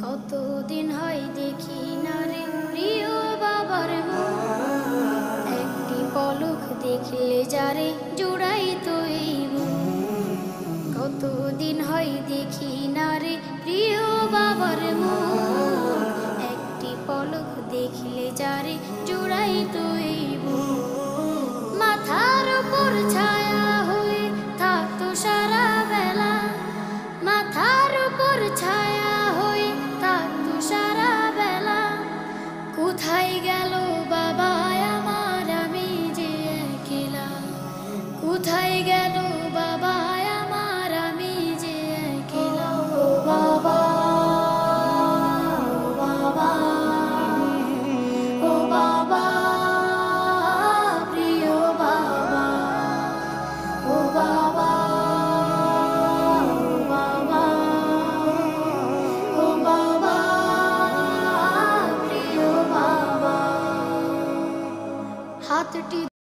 কতদিন হয় দেখি না রে প্রিয় বাবার মুখ, একটি পলক দেখলে যারে জোড়াই তো এই বুক। কতদিন হয় দেখি না রে প্রিয় বাবার মুখ, একটি পলক দেখলে যারে জোড়াই তো এই বুক। মাথার উপর ছায়া হয়ে থাকতো সারা বেলা, মাথার উপর ছায়া হয়ে থাকতো সারা বেলা। কোথায় গেল বাবা আমার, আমি যে একলা। কোথায় গেল বাবা আমার, আমি যে একলা। ও বাবা, ও বাবা, ও বাবা, প্রিয় বাবা। ও বাবা, ও বাবা, ও বাবা, প্রিয় বাবা। হাতটি